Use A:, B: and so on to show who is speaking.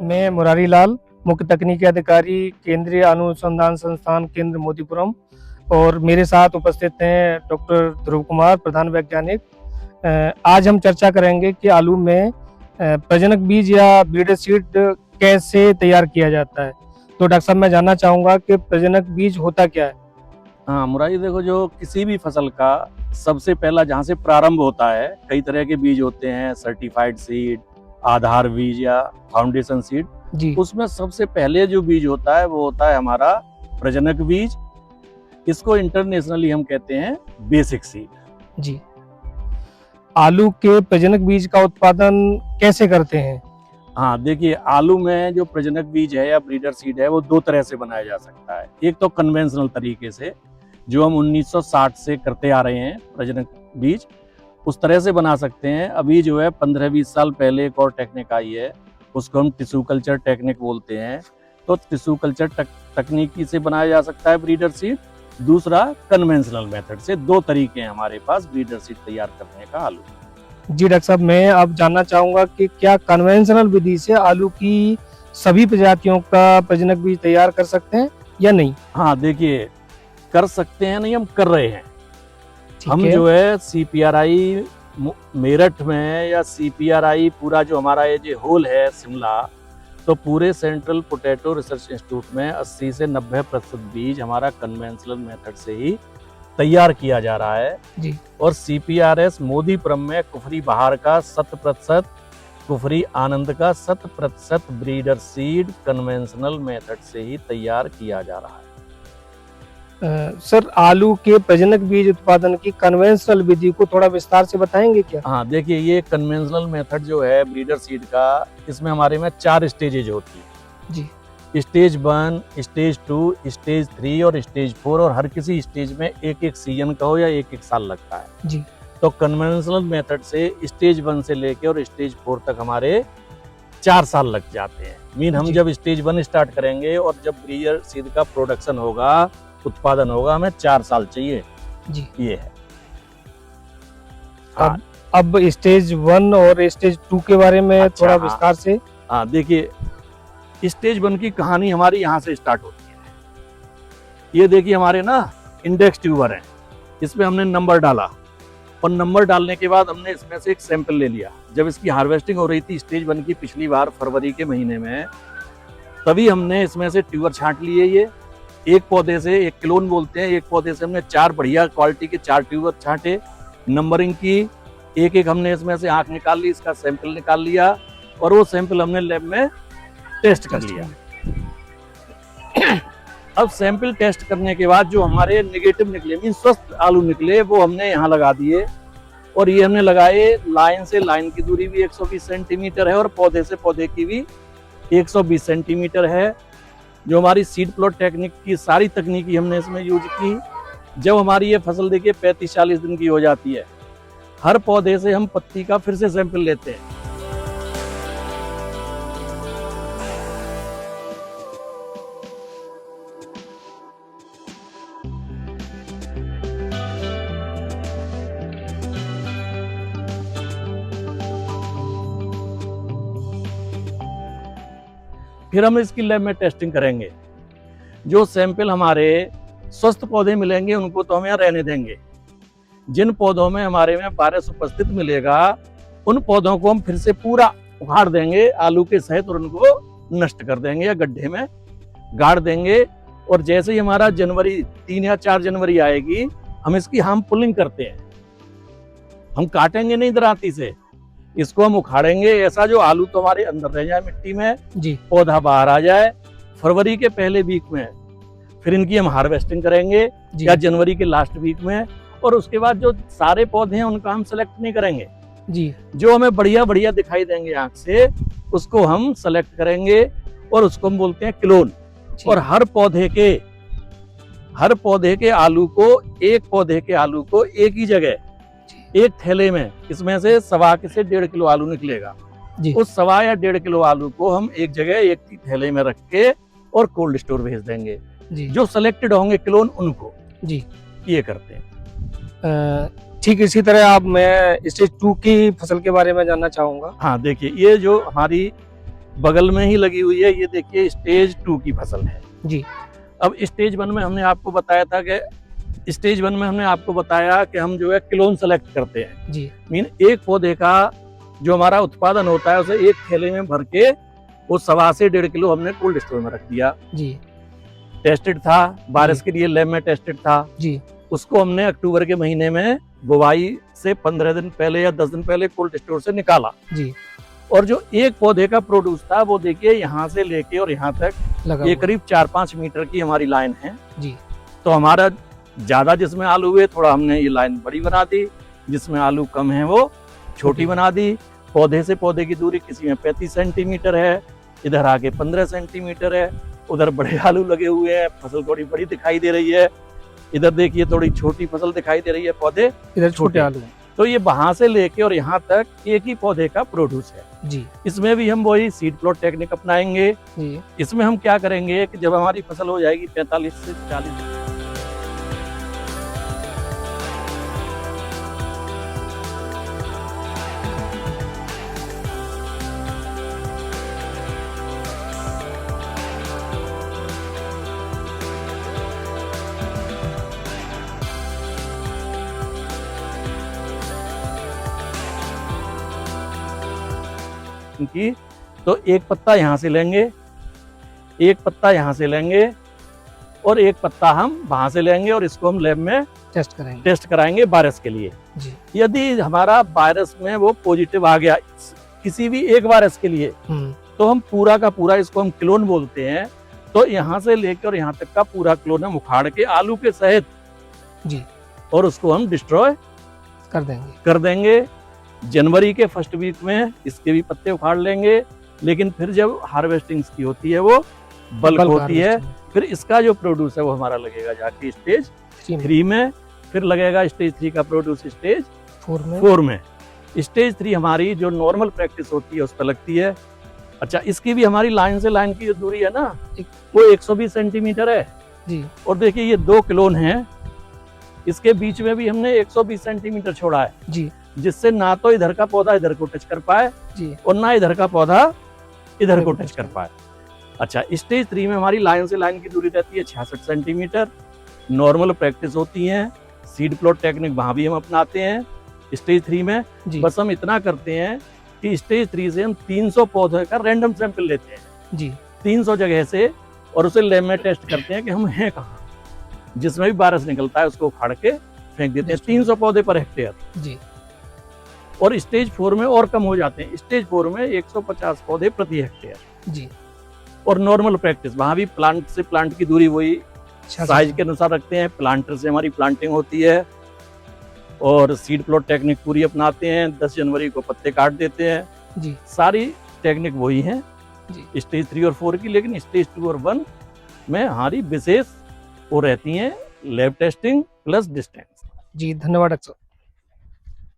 A: मैं मुरारी लाल, मुख्य तकनीकी अधिकारी, केंद्रीय अनुसंधान संस्थान केंद्र मोतीपुरम, और मेरे साथ उपस्थित हैं डॉक्टर ध्रुव कुमार, प्रधान वैज्ञानिक। आज हम चर्चा करेंगे कि आलू में प्रजनक बीज या ब्रीडर सीड कैसे तैयार किया जाता है। तो डॉक्टर साहब, मैं जानना चाहूँगा कि प्रजनक बीज होता क्या है?
B: हाँ मुरारी, देखो, जो किसी भी फसल का सबसे पहला जहाँ से प्रारंभ होता है, कई तरह के बीज होते हैं, सर्टिफाइड सीड, आधार बीज या फाउंडेशन सीड।
A: जी
B: उसमें सबसे पहले जो बीज होता है वो होता है हमारा प्रजनक बीज। इसको इंटरनेशनली हम कहते हैं बेसिक सीड।
A: जी। आलू के प्रजनक बीज का उत्पादन कैसे करते हैं?
B: हाँ देखिए, आलू में जो प्रजनक बीज है या ब्रीडर सीड है वो दो तरह से बनाया जा सकता है। एक तो कन्वेंशनल तरीके से, जो हम 1960 से करते आ रहे हैं, प्रजनक बीज उस तरह से बना सकते हैं। अभी जो है 15-20 साल पहले एक और टेक्निक आई है, उसको हम टिश्यू कल्चर टेक्निक बोलते हैं। तो टिश्यू कल्चर तकनीकी से बनाया जा सकता है ब्रीडर सीड। दूसरा कन्वेंशनल मेथड से। दो तरीके हैं हमारे पास ब्रीडर सीड तैयार करने का आलू।
A: जी डॉक्टर साहब, मैं अब जानना चाहूँगा कि क्या कन्वेंशनल विधि से आलू की सभी प्रजातियों का प्रजनक बीज तैयार कर सकते हैं या नहीं?
B: हाँ देखिए, कर सकते हैं, नहीं हम कर रहे हैं। हम
A: है।
B: जो है CPRI मेरठ में या CPRI पूरा जो हमारा ये जो होल है शिमला, तो पूरे सेंट्रल पोटैटो रिसर्च इंस्टीट्यूट में 80 से 90% बीज हमारा कन्वेंशनल मेथड से ही तैयार किया जा रहा है।
A: जी।
B: और CPRS मोदीपुरम में कुफरी बहार का 100%, कुफरी आनंद का 100% ब्रीडर सीड कन्वेंशनल मेथड से ही तैयार किया जा रहा है।
A: सर, आलू के प्रजनक बीज उत्पादन की कन्वेंशनल विधि को थोड़ा विस्तार से बताएंगे क्या?
B: हाँ देखिए, ये कन्वेंशनल मेथड जो है ब्रीडर सीड का, इसमें हमारे में 4 स्टेजेज होती है।
A: जी।
B: स्टेज 1, स्टेज 2, स्टेज 3 और स्टेज 4, और हर किसी स्टेज में एक सीजन का हो या एक साल लगता है।
A: जी।
B: तो कन्वेंशनल मेथड से स्टेज 1 से लेके और स्टेज 4 तक हमारे 4 साल लग जाते हैं। मीन हम जब स्टेज 1 स्टार्ट करेंगे और जब ब्रीडर सीड का प्रोडक्शन होगा, उत्पादन होगा, हमें 4 साल चाहिए।
A: जी।
B: ये है।
A: अब स्टेज 1 और स्टेज 2 के बारे में थोड़ा विस्तार से।
B: हाँ देखिए, स्टेज 1 की कहानी हमारी यहाँ से स्टार्ट होती है। ये देखिए, हमारे ना इंडेक्स ट्यूबर है, इसमें हमने नंबर डाला, और नंबर डालने के बाद हमने इसमें से एक सैंपल ले लिया। जब इसकी हार्वेस्टिंग हो रही थी स्टेज 1 की पिछली बार फरवरी के महीने में, तभी हमने इसमें से ट्यूबर छांट लिए। ये एक पौधे से, एक क्लोन बोलते हैं, एक पौधे से हमने 4 बढ़िया क्वालिटी के 4 ट्यूबर छांटे। नंबरिंग की, एक एक हमने इसमें से आंख निकाल ली, इसका सैंपल निकाल लिया, और वो सैंपल हमने लैब में टेस्ट कर लिया। अब सैंपल टेस्ट करने के बाद जो हमारे नेगेटिव निकले, मीन स्वस्थ आलू निकले, वो हमने यहाँ लगा दिए। और ये हमने लगाए, लाइन से लाइन की दूरी भी 120 सेंटीमीटर है और पौधे से पौधे की भी 120 सेंटीमीटर है। जो हमारी सीड प्लॉट टेक्निक की सारी तकनीकी हमने इसमें यूज की। जब हमारी ये फसल देखिए 35-40 दिन की हो जाती है, हर पौधे से हम पत्ती का फिर से सैंपल लेते हैं। फिर हम इसकी लैब में टेस्टिंग करेंगे। जो सैंपल हमारे स्वस्थ पौधे मिलेंगे उनको तो हम यहाँ रहने देंगे। जिन पौधों में हमारे में वायरस उपस्थित मिलेगा, उन पौधों को हम फिर से पूरा उखाड़ देंगे आलू के सहित, और उनको नष्ट कर देंगे या गड्ढे में गाड़ देंगे। और जैसे ही हमारा जनवरी 3 या 4 जनवरी आएगी, हम इसकी हम पुलिंग करते हैं। हम काटेंगे नहीं दरांती से, इसको हम उखाड़ेंगे। ऐसा जो आलू तो हमारे अंदर रह जाए मिट्टी में,
A: जी,
B: पौधा बाहर आ जाए। फरवरी के पहले वीक में फिर इनकी हम हार्वेस्टिंग करेंगे, या जनवरी के लास्ट वीक में। और उसके बाद जो सारे पौधे हैं उनका हम सेलेक्ट नहीं करेंगे।
A: जी। जो
B: हमें बढ़िया बढ़िया दिखाई देंगे आंख से, उसको हम सेलेक्ट करेंगे, और उसको हम बोलते हैं क्लोन। और हर पौधे के आलू को, एक पौधे के आलू को एक ही जगह, एक थैले में, इसमें से 1.25 से 1.5 किलो आलू निकलेगा। उस 1.25 या 1.5 किलो आलू को हम एक जगह एक थैले में रख के और कोल्ड स्टोर भेज देंगे। जो सिलेक्टेड होंगे क्लोन, उनको
A: जी
B: ये करते हैं।
A: ठीक इसी तरह आप, मैं स्टेज 2 की फसल के बारे में जानना चाहूंगा।
B: हाँ देखिए, ये जो हमारी बगल में ही लगी हुई है। ये देखिए स्टेज 2 की फसल है
A: जी।
B: अब स्टेज 1 में हमने आपको बताया था कि स्टेज 1 में हमने आपको बताया कि हम जो है क्लोन सेलेक्ट करते हैं
A: जी।
B: मीन एक पौधे का जो हमारा उत्पादन होता है उसे एक थैले में भर के वो 1.25 से 1.5 किलो हमने कोल्ड स्टोर में रख दिया।
A: जी।
B: टेस्टेड था, बारिश के लिए लैब में टेस्टेड था
A: जी।
B: उसको हमने अक्टूबर के महीने में बुवाई से 15 दिन पहले या 10 दिन पहले कोल्ड स्टोर से निकाला
A: जी।
B: और जो एक पौधे का प्रोड्यूस था वो देखिए यहाँ से लेके और यहाँ तक
A: लगा
B: ये
A: हुआ।
B: करीब 4-5 मीटर की हमारी लाइन है
A: जी।
B: तो हमारा ज्यादा जिसमें आलू हुए थोड़ा हमने ये लाइन बड़ी बना दी, जिसमें आलू कम है वो छोटी बना दी। पौधे से पौधे की दूरी किसी में 35 सेंटीमीटर है, इधर आके 15 सेंटीमीटर है, उधर बड़े आलू लगे हुए हैं, फसल थोड़ी बड़ी दिखाई दे रही है, इधर देखिए थोड़ी छोटी फसल दिखाई दे रही है, पौधे
A: इधर छोटे आलू हैं।
B: तो ये वहां से लेके और यहाँ तक एक ही पौधे का प्रोड्यूस है
A: जी।
B: इसमें भी हम वही सीड प्लॉट टेक्निक अपनाएंगे।
A: जी।
B: इसमें हम क्या करेंगे कि जब हमारी फसल हो जाएगी 45 से 40 की तो एक पत्ता यहाँ से लेंगे, एक पत्ता यहाँ से लेंगे और एक पत्ता हम वहां से लेंगे और इसको हम लैब में टेस्ट कराएंगे वायरस के लिए।
A: जी।
B: यदि हमारा वायरस में वो पॉजिटिव आ गया किसी भी एक वायरस के लिए तो हम पूरा का पूरा, इसको हम क्लोन बोलते हैं, तो यहाँ से लेकर और यहाँ तक का पूरा क्लोन हम उखाड़ के आलू के सहित
A: जी
B: और उसको हम डिस्ट्रॉय कर देंगे। जनवरी के फर्स्ट वीक में इसके भी पत्ते उखाड़ लेंगे, लेकिन फिर जब हार्वेस्टिंग की होती है वो बल्क होती है, फिर इसका जो प्रोड्यूस है वो हमारा लगेगा जाके स्टेज 3 में, फिर लगेगा स्टेज 3 का प्रोड्यूस स्टेज 4 में। स्टेज 3 हमारी जो नॉर्मल प्रैक्टिस होती है उस पर लगती है। अच्छा, इसकी भी हमारी लाइन से लाइन की जो दूरी है ना वो 120 सेंटीमीटर है
A: जी।
B: और देखिए ये 2 क्लोन हैं, इसके बीच में भी हमने 120 सेंटीमीटर छोड़ा है
A: जी,
B: जिससे ना तो इधर का पौधा इधर को टच कर पाए
A: जी
B: और ना इधर का पौधा इधर को टच कर पाए। अच्छा, स्टेज 3 में हमारी लाइन से लाइन की दूरी रहती है 66 सेंटीमीटर। नॉर्मल प्रैक्टिस होती है, सीड प्लॉट टेक्निक वहां भी हम अपनाते हैं स्टेज 3 में। बस हम इतना करते हैं कि स्टेज 3 से हम 300 पौधे का रैंडम सैंपल लेते हैं जी, 300 जगह से, और उसे लैब में टेस्ट करते हैं कि हम हैं कहाँ। जिसमें भी वायरस निकलता है उसको उखाड़ के फेंक देते हैं, 300 पौधे पर हेक्टेयर जी। और स्टेज 4 में और कम हो जाते हैं, स्टेज 4 में 150 पौधे प्रति हेक्टेयर जी। और नॉर्मल प्रैक्टिस वहां भी प्लांट से प्लांट की दूरी वही साइज के अनुसार रखते हैं। प्लांटर से हमारी प्लांटिंग होती है और सीड प्लॉट टेक्निक पूरी अपनाते हैं। 10 जनवरी को पत्ते काट देते हैं जी। सारी टेक्निक वही है जी, स्टेज 3 और 4 की। लेकिन स्टेज 2 और 1 में हमारी विशेष वो रहती है लैब टेस्टिंग प्लस डिस्टेंस।
A: जी धन्यवाद डॉक्टर।